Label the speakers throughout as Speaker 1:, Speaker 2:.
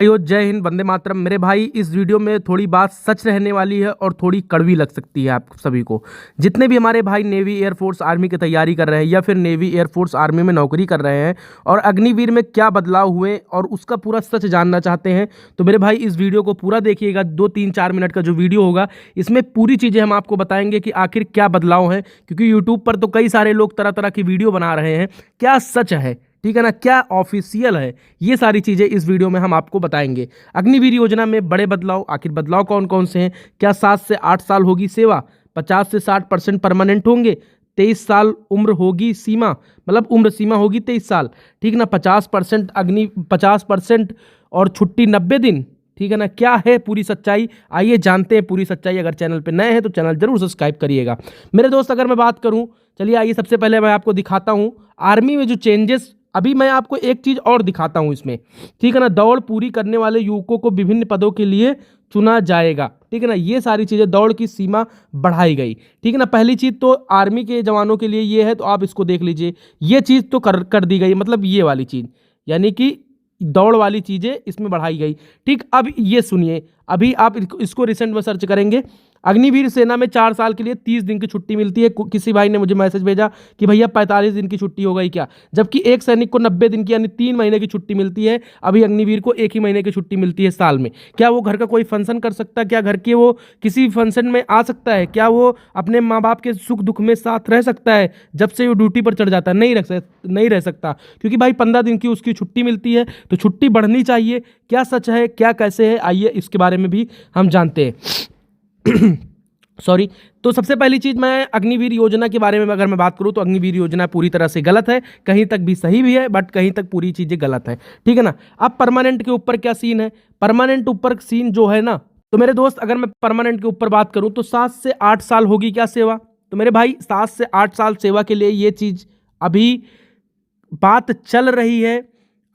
Speaker 1: यो जय हिंद, वंदे मातरम। मेरे भाई, इस वीडियो में थोड़ी बात सच रहने वाली है और थोड़ी कड़वी लग सकती है आप सभी को। जितने भी हमारे भाई नेवी एयरफोर्स आर्मी की तैयारी कर रहे हैं या फिर नेवी एयरफोर्स आर्मी में नौकरी कर रहे हैं और अग्निवीर में क्या बदलाव हुए और उसका पूरा सच जानना चाहते हैं, तो मेरे भाई इस वीडियो को पूरा देखिएगा। 2-3-4 मिनट का जो वीडियो होगा इसमें पूरी चीज़ें हम आपको बताएंगे कि आखिर क्या बदलाव है, क्योंकि यूट्यूब पर तो कई सारे लोग तरह तरह की वीडियो बना रहे हैं। क्या सच है, ठीक है ना, क्या ऑफिशियल है, ये सारी चीज़ें इस वीडियो में हम आपको बताएंगे। अग्निवीर योजना में बड़े बदलाव, आखिर बदलाव कौन कौन से हैं, क्या 7 से 8 साल होगी सेवा, 50 से 60% परमानेंट होंगे, 23 साल उम्र होगी सीमा, मतलब उम्र सीमा होगी 23 साल, ठीक ना, 50% और छुट्टी 90 दिन, ठीक है ना। क्या है पूरी सच्चाई, आइए जानते हैं पूरी सच्चाई। अगर चैनल पे नए हैं तो चैनल जरूर सब्सक्राइब करिएगा मेरे दोस्त। अगर मैं बात करूं, चलिए आइए सबसे पहले मैं आपको दिखाता हूं आर्मी में जो चेंजेस। अभी मैं आपको एक चीज़ और दिखाता हूं इसमें, ठीक है ना। दौड़ पूरी करने वाले युवकों को विभिन्न पदों के लिए चुना जाएगा, ठीक है ना। ये सारी चीज़ें, दौड़ की सीमा बढ़ाई गई, ठीक है ना। पहली चीज़ तो आर्मी के जवानों के लिए ये है, तो आप इसको देख लीजिए। ये चीज़ तो कर दी गई, मतलब ये वाली चीज़, यानी कि दौड़ वाली चीज़ें इसमें बढ़ाई गई, ठीक। अब ये सुनिए, अभी आप इसको रिसेंट में सर्च करेंगे। अग्निवीर सेना में 4 साल के लिए 30 दिन की छुट्टी मिलती है। किसी भाई ने मुझे मैसेज भेजा कि भैया 45 दिन की छुट्टी हो गई क्या, जबकि एक सैनिक को 90 दिन की यानी 3 महीने की छुट्टी मिलती है। अभी अग्निवीर को 1 ही महीने की छुट्टी मिलती है साल में। क्या वो घर का कोई फंक्शन कर सकता है, क्या घर के वो किसी फंक्शन में आ सकता है, क्या वो अपने माँ बाप के सुख दुख में साथ रह सकता है जब से वो ड्यूटी पर चढ़ जाता है? नहीं रह सकता, क्योंकि भाई 15 दिन की उसकी छुट्टी मिलती है, तो छुट्टी बढ़नी चाहिए। क्या सच है, क्या कैसे है, आइए इसके बारे में भी हम जानते हैं। सॉरी। तो सबसे पहली चीज़, मैं अग्निवीर योजना के बारे में अगर मैं बात करूं तो अग्निवीर योजना पूरी तरह से गलत है, कहीं तक भी सही भी है, बट कहीं तक पूरी चीज़ें गलत है, ठीक है ना। अब परमानेंट के ऊपर क्या सीन है, परमानेंट ऊपर सीन जो है ना, तो मेरे दोस्त अगर मैं परमानेंट के ऊपर बात करूं तो 7 से 8 साल होगी क्या सेवा। तो मेरे भाई 7 से 8 साल सेवा के लिए ये चीज़ अभी बात चल रही है।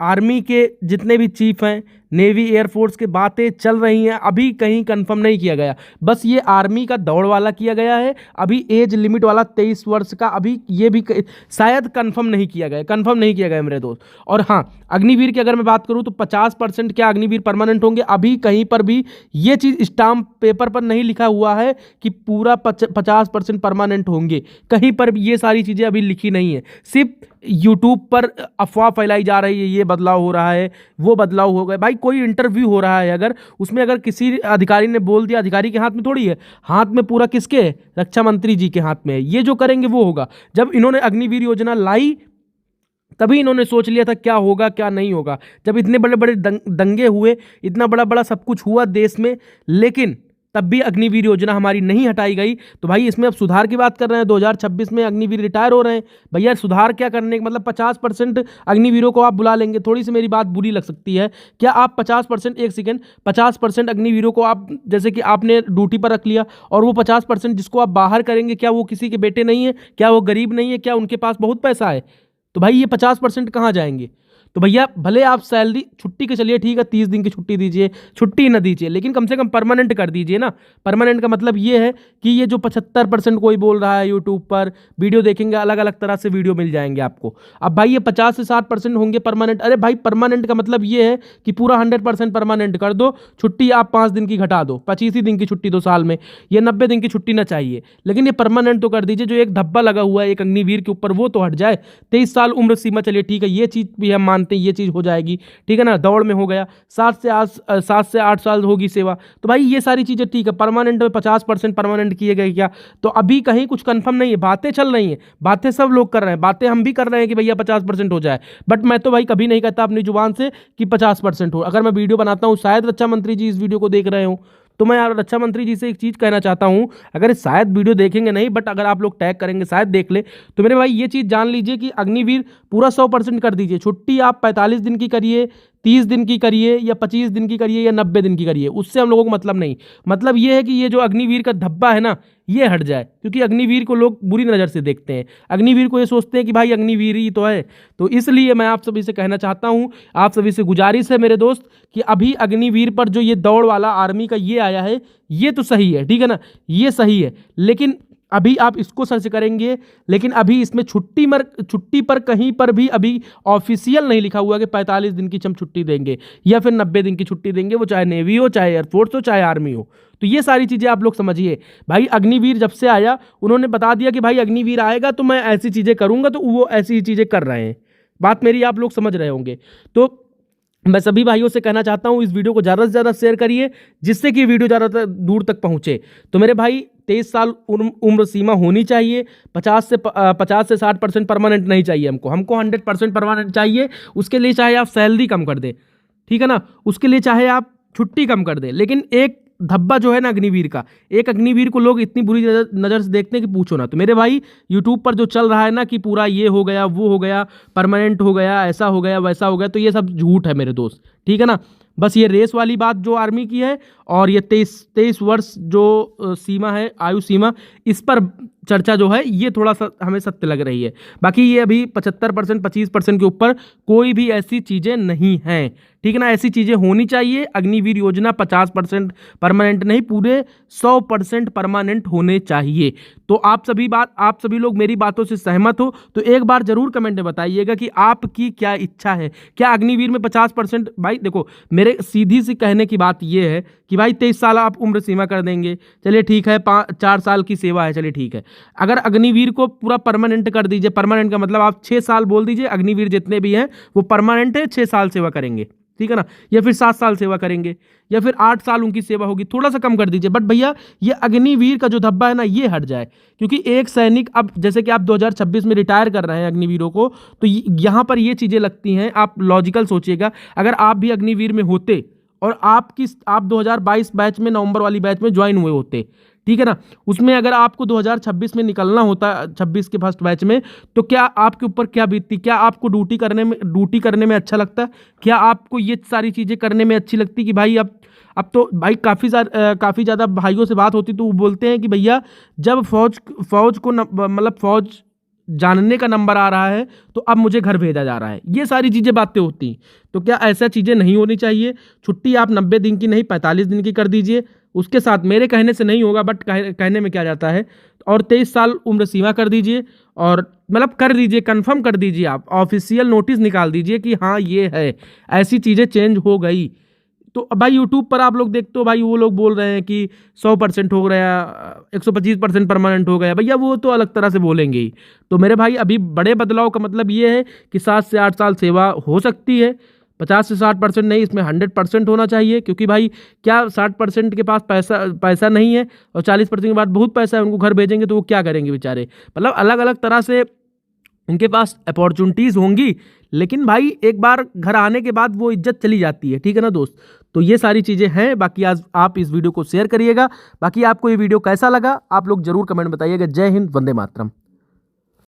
Speaker 1: आर्मी के जितने भी चीफ हैं, नेवी एयरफोर्स के बातें चल रही हैं, अभी कहीं कंफर्म नहीं किया गया। बस ये आर्मी का दौड़ वाला किया गया है, अभी एज लिमिट वाला 23 वर्ष का, अभी ये भी शायद कंफर्म नहीं किया गया मेरे दोस्त। और हाँ, अग्निवीर की अगर मैं बात करूं तो 50% क्या अग्निवीर परमानेंट होंगे, अभी कहीं पर भी ये चीज़ स्टाम्प पेपर पर नहीं लिखा हुआ है कि पूरा 50% परमानेंट होंगे। कहीं पर भी ये सारी चीज़ें अभी लिखी नहीं है, सिर्फ यूट्यूब पर अफवाह फैलाई जा रही है, ये बदलाव हो रहा है, वो बदलाव हो गए। भाई कोई इंटरव्यू हो रहा है, अगर उसमें अगर किसी अधिकारी ने बोल दिया, अधिकारी के हाथ में थोड़ी है, हाथ में पूरा किसके है, रक्षा मंत्री जी के हाथ में है। ये जो करेंगे वो होगा। जब इन्होंने अग्निवीर योजना लाई तभी इन्होंने सोच लिया था क्या होगा क्या नहीं होगा। जब इतने बड़े बड़े दंगे हुए, इतना बड़ा बड़ा सब कुछ हुआ देश में, लेकिन तब भी अग्निवीर योजना हमारी नहीं हटाई गई। तो भाई इसमें अब सुधार की बात कर रहे हैं, 2026 में अग्निवीर रिटायर हो रहे हैं। भैया सुधार क्या करने, मतलब 50% अग्निवीरों को आप बुला लेंगे। थोड़ी सी मेरी बात बुरी लग सकती है, क्या आप 50%, एक सेकेंड, 50% अग्निवीरों को आप जैसे कि आपने ड्यूटी पर रख लिया, और वो 50% जिसको आप बाहर करेंगे, क्या वो किसी के बेटे नहीं है, क्या वो गरीब नहीं है, क्या उनके पास बहुत पैसा है? तो भाई ये 50% कहाँ जाएंगे? तो भैया भले आप सैलरी छुट्टी के, चलिए ठीक है 30 दिन की छुट्टी दीजिए, छुट्टी ना दीजिए, लेकिन कम से कम परमानेंट कर दीजिए ना। परमानेंट का मतलब ये है कि ये जो 75% कोई बोल रहा है यूट्यूब पर, वीडियो देखेंगे अलग अलग तरह से वीडियो मिल जाएंगे आपको। अब भाई ये 50 से 60% होंगे परमानेंट। अरे भाई परमानेंट का मतलब ये है कि पूरा 100% परमानेंट कर दो, छुट्टी आप 5 दिन की घटा दो, 25 ही दिन की छुट्टी दो साल में, ये 90 दिन की छुट्टी ना चाहिए, लेकिन ये परमानेंट तो कर दीजिए। जो एक धब्बा लगा हुआ है एक अग्निवीर के ऊपर वो तो हट जाए। 23 साल उम्र सीमा, चलिए ठीक है, ये चीज़ भी हम मानते हैं, ये चीज़ हो जाएगी, ठीक है ना। दौड़ में हो गया, 7 से 8 साल होगी सेवा। तो भाई ये सारी चीज़ें ठीक है। परमानेंट में 50% परमानेंट किए गए क्या, तो अभी कहीं कुछ कंफर्म नहीं है, बातें चल रही हैं, बातें सब लोग कर रहे हैं, बातें हम भी कर रहे हैं कि भैया 50% हो जाए, बट मैं तो भाई कभी नहीं कहता अपनी जुबान से कि 50% हो। अगर मैं वीडियो बनाता हूँ, शायद रक्षा मंत्री जी इस वीडियो को देख रहे हो, तो मैं यार रक्षा मंत्री जी से एक चीज़ कहना चाहता हूँ, अगर शायद वीडियो देखेंगे नहीं, बट अगर आप लोग टैग करेंगे शायद देख ले, तो मेरे भाई ये चीज़ जान लीजिए कि अग्निवीर पूरा 100% कर दीजिए। छुट्टी आप 45 दिन की करिए, 30 दिन की करिए, या 25 दिन की करिए, या 90 दिन की करिए, उससे हम लोगों को मतलब नहीं। मतलब ये है कि ये जो अग्निवीर का धब्बा है ना, ये हट जाए, क्योंकि अग्निवीर को लोग बुरी नज़र से देखते हैं। अग्निवीर को ये सोचते हैं कि भाई अग्निवीर ही तो है। तो इसलिए मैं आप सभी से कहना चाहता हूँ, आप सभी से गुजारिश है मेरे दोस्त, कि अभी अग्निवीर पर जो ये दौड़ वाला आर्मी का ये आया है, ये तो सही है, ठीक है ना, ये सही है, लेकिन अभी आप इसको सर्च करेंगे, लेकिन अभी इसमें छुट्टी पर कहीं पर भी अभी ऑफिशियल नहीं लिखा हुआ कि 45 दिन की हम छुट्टी देंगे या फिर 90 दिन की छुट्टी देंगे, वो चाहे नेवी हो, चाहे एयरफोर्स हो, चाहे आर्मी हो। तो ये सारी चीज़ें आप लोग समझिए। भाई अग्निवीर जब से आया उन्होंने बता दिया कि भाई अग्निवीर आएगा तो मैं ऐसी चीज़ें करूँगा, तो वो ऐसी चीज़ें कर रहे हैं। बात मेरी आप लोग समझ रहे होंगे। तो मैं सभी भाइयों से कहना चाहता हूं इस वीडियो को ज़्यादा से ज़्यादा शेयर करिए, जिससे कि वीडियो ज़्यादा दूर तक पहुंचे। तो मेरे भाई 23 साल उम्र सीमा होनी चाहिए। 50 से 60% परमानेंट नहीं चाहिए हमको 100% परमानेंट चाहिए। उसके लिए चाहे आप सैलरी कम कर दें, ठीक है ना, उसके लिए चाहे आप छुट्टी कम कर दें, लेकिन एक धब्बा जो है ना अग्निवीर का, एक अग्निवीर को लोग इतनी बुरी नज़र से देखते हैं कि पूछो ना। तो मेरे भाई यूट्यूब पर जो चल रहा है ना कि पूरा ये हो गया, वो हो गया, परमानेंट हो गया, ऐसा हो गया, वैसा हो गया, तो ये सब झूठ है मेरे दोस्त, ठीक है ना। बस ये रेस वाली बात जो आर्मी की है और ये 23 वर्ष जो सीमा है, आयु सीमा, इस पर चर्चा जो है ये थोड़ा सा हमें सत्य लग रही है। बाकी ये अभी 75% 25% के ऊपर कोई भी ऐसी चीज़ें नहीं हैं, ठीक है ना। ऐसी चीज़ें होनी चाहिए। अग्निवीर योजना 50% परमानेंट नहीं, पूरे 100% परमानेंट होने चाहिए। तो आप सभी लोग मेरी बातों से सहमत हो तो एक बार जरूर कमेंट में बताइएगा कि आपकी क्या इच्छा है। क्या अग्निवीर में 50%? भाई देखो, मेरे सीधी सी कहने की बात यह है कि भाई 23 साल आप उम्र सीमा कर देंगे, चलिए ठीक है, 4 साल की सेवा है, चलिए ठीक है। अगर अग्निवीर को पूरा परमानेंट कर दीजिए, परमानेंट का मतलब आप 6 साल बोल दीजिए, अग्निवीर जितने भी हैं वो परमानेंट है, 6 साल सेवा करेंगे, ठीक है ना, या फिर 7 साल सेवा करेंगे, या फिर 8 साल उनकी सेवा होगी, थोड़ा सा कम कर दीजिए। बट भैया ये अग्निवीर का जो धब्बा है ना ये हट जाए, क्योंकि एक सैनिक, अब जैसे कि आप 2026 में रिटायर कर रहे हैं अग्निवीरों को, तो यहाँ पर ये चीज़ें लगती हैं। आप लॉजिकल सोचिएगा, अगर आप भी अग्निवीर में होते और आप 2022 बैच में, नवंबर वाली बैच में ज्वाइन हुए होते, ठीक है ना, उसमें अगर आपको 2026 में निकलना होता, 26 के फर्स्ट बैच में, तो क्या आपके ऊपर क्या बीतती? क्या आपको ड्यूटी करने में अच्छा लगता? क्या आपको ये सारी चीज़ें करने में अच्छी लगती कि भाई अब तो भाई काफ़ी ज़्यादा भाइयों से बात होती तो वो बोलते हैं कि भैया जब फौज को मतलब फौज जानने का नंबर आ रहा है तो अब मुझे घर भेजा जा रहा है। ये सारी चीज़ें बातें होती। तो क्या ऐसा चीज़ें नहीं होनी चाहिए? छुट्टी आप 90 दिन की नहीं 45 दिन की कर दीजिए। उसके साथ मेरे कहने से नहीं होगा, बट कहने में क्या जाता है, और 23 साल उम्र सीमा कर दीजिए, और मतलब कर दीजिए, कंफर्म कर दीजिए, आप ऑफिशियल नोटिस निकाल दीजिए कि हाँ ये है, ऐसी चीज़ें चेंज हो गई। तो भाई यूट्यूब पर आप लोग देखते हो भाई, वो लोग बोल रहे हैं कि 100% हो गया, 125% परमानेंट हो गया। भैया वो तो अलग तरह से बोलेंगे ही। तो मेरे भाई अभी बड़े बदलाव का मतलब ये है कि 7 से 8 साल सेवा हो सकती है। 50 से 60% नहीं, इसमें 100% होना चाहिए, क्योंकि भाई क्या 60% के पास पैसा नहीं है और 40% के बाद बहुत पैसा है, उनको घर भेजेंगे तो वो क्या करेंगे बेचारे। मतलब अलग अलग तरह से उनके पास अपॉर्चुनिटीज़ होंगी, लेकिन भाई एक बार घर आने के बाद वो इज्जत चली जाती है, ठीक है ना दोस्त। तो ये सारी चीज़ें हैं। बाकी आज आप इस वीडियो को शेयर करिएगा। बाकी आपको ये वीडियो कैसा लगा आप लोग जरूर कमेंट बताइएगा। जय हिंद, वंदे मातरम।